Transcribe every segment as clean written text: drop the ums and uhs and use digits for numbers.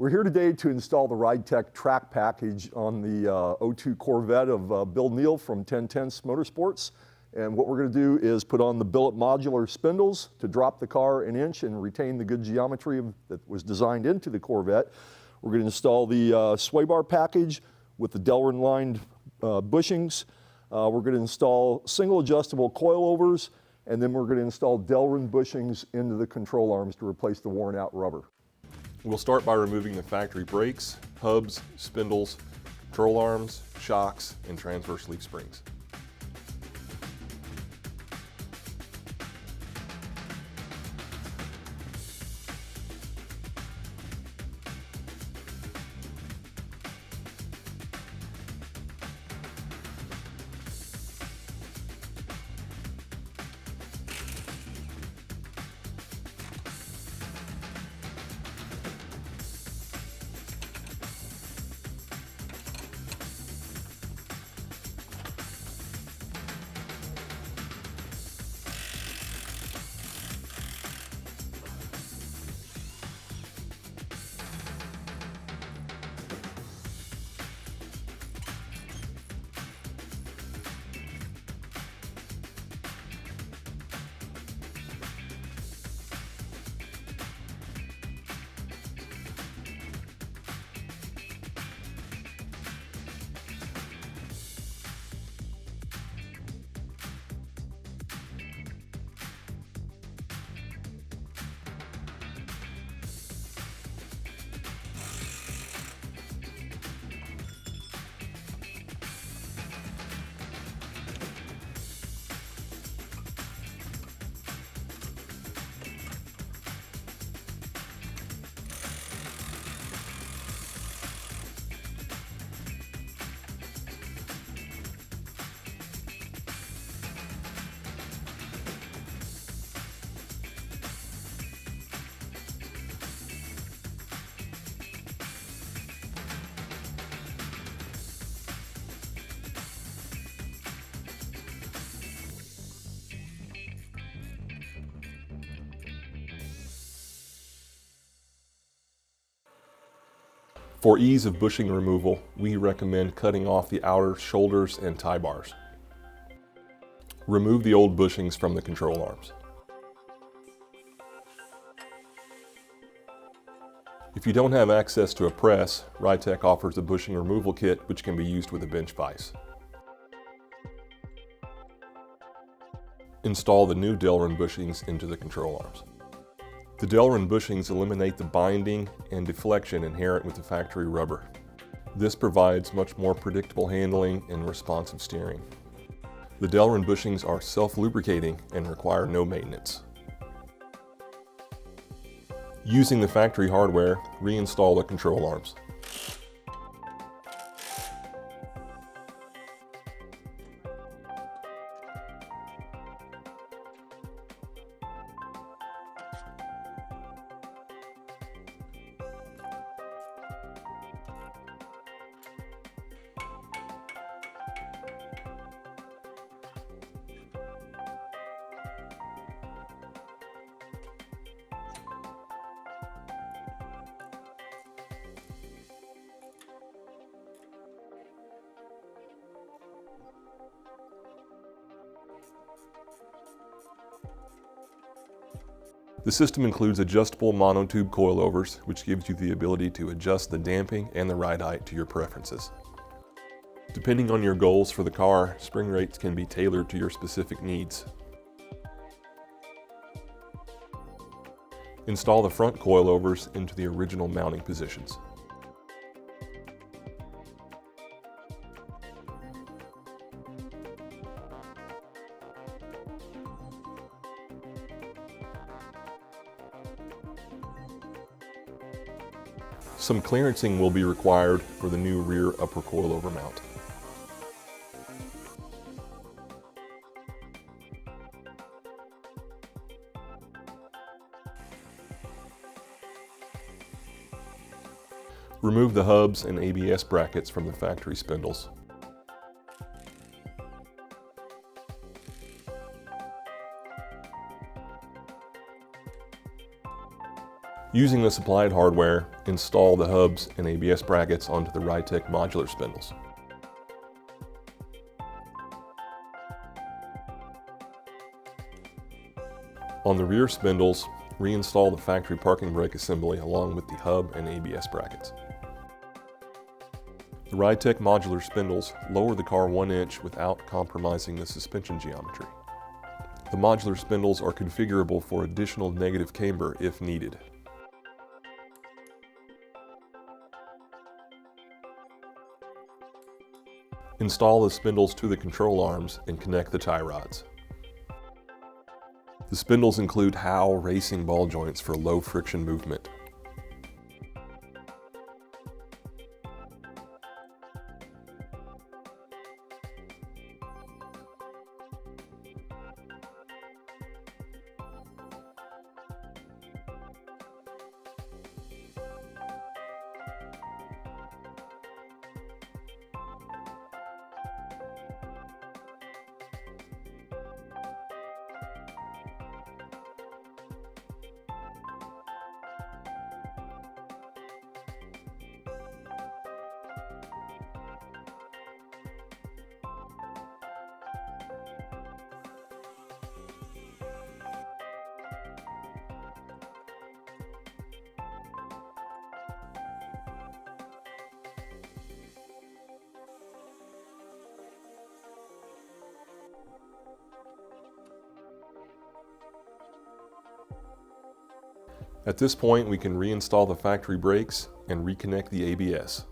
We're here today to install the RideTech track package on the 02 Corvette of Bill Neal from 1010 Motorsports. And what we're going to do is put on the billet modular spindles to drop the car an inch and retain the good geometry that was designed into the Corvette. We're going to install the sway bar package with the Delrin lined bushings. We're going to install single adjustable coilovers, and then we're going to install Delrin bushings into the control arms to replace the worn out rubber. We'll start by removing the factory brakes, hubs, spindles, control arms, shocks, and transverse leaf springs. For ease of bushing removal, we recommend cutting off the outer shoulders and tie bars. Remove the old bushings from the control arms. If you don't have access to a press, RideTech offers a bushing removal kit which can be used with a bench vise. Install the new Delrin bushings into the control arms. The Delrin bushings eliminate the binding and deflection inherent with the factory rubber. This provides much more predictable handling and responsive steering. The Delrin bushings are self-lubricating and require no maintenance. Using the factory hardware, reinstall the control arms. The system includes adjustable monotube coilovers, which gives you the ability to adjust the damping and the ride height to your preferences. Depending on your goals for the car, spring rates can be tailored to your specific needs. Install the front coilovers into the original mounting positions. Some clearancing will be required for the new rear upper coilover mount. Remove the hubs and ABS brackets from the factory spindles. Using the supplied hardware, install the hubs and ABS brackets onto the Ridetech modular spindles. On the rear spindles, reinstall the factory parking brake assembly along with the hub and ABS brackets. The Ridetech modular spindles lower the car 1 inch without compromising the suspension geometry. The modular spindles are configurable for additional negative camber if needed. Install the spindles to the control arms and connect the tie rods. The spindles include Howe racing ball joints for low friction movement. At this point, we can reinstall the factory brakes and reconnect the ABS.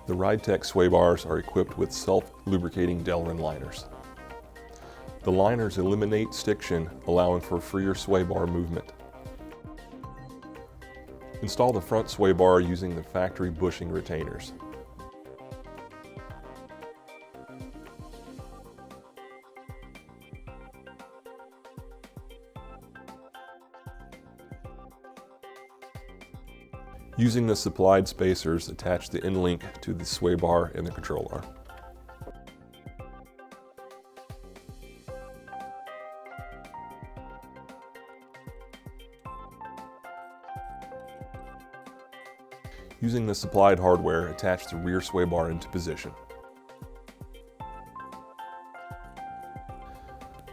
The Ridetech sway bars are equipped with self-lubricating Delrin liners. The liners eliminate stiction, allowing for freer sway bar movement. Install the front sway bar using the factory bushing retainers. Using the supplied spacers, attach the end link to the sway bar and the control arm. Using the supplied hardware, attach the rear sway bar into position.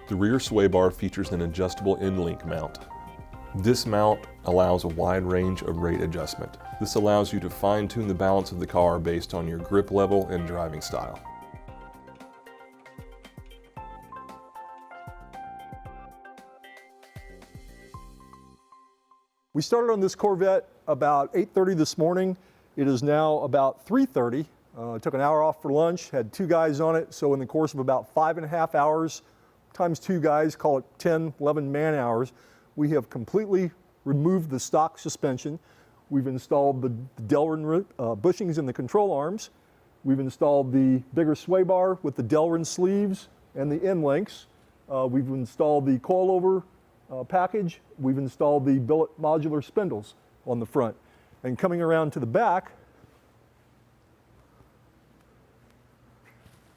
The rear sway bar features an adjustable end link mount. This mount allows a wide range of rate adjustment. This allows you to fine-tune the balance of the car based on your grip level and driving style. We started on this Corvette about 8:30 this morning. It is now about 3:30. Took an hour off for lunch, had 2 guys on it, so in the course of about 5.5 hours, times 2 guys, call it 10, 11 man hours, we have completely removed the stock suspension. We've installed the Delrin bushings in the control arms. We've installed the bigger sway bar with the Delrin sleeves and the end links. We've installed the coilover package. We've installed the billet modular spindles on the front. And coming around to the back,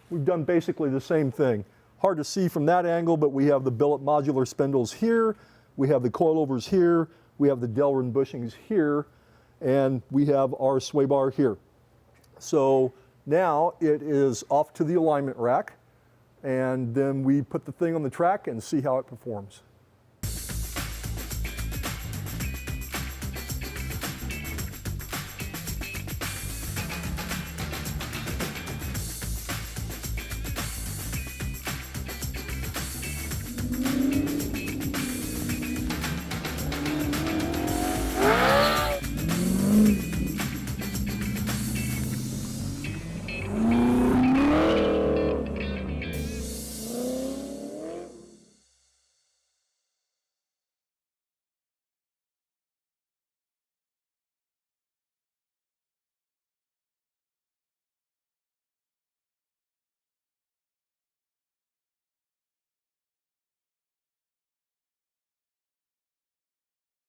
we've done basically the same thing. Hard to see from that angle, but we have the billet modular spindles here, we have the coilovers here, we have the Delrin bushings here, and we have our sway bar here. So now it is off to the alignment rack, and then we put the thing on the track and see how it performs.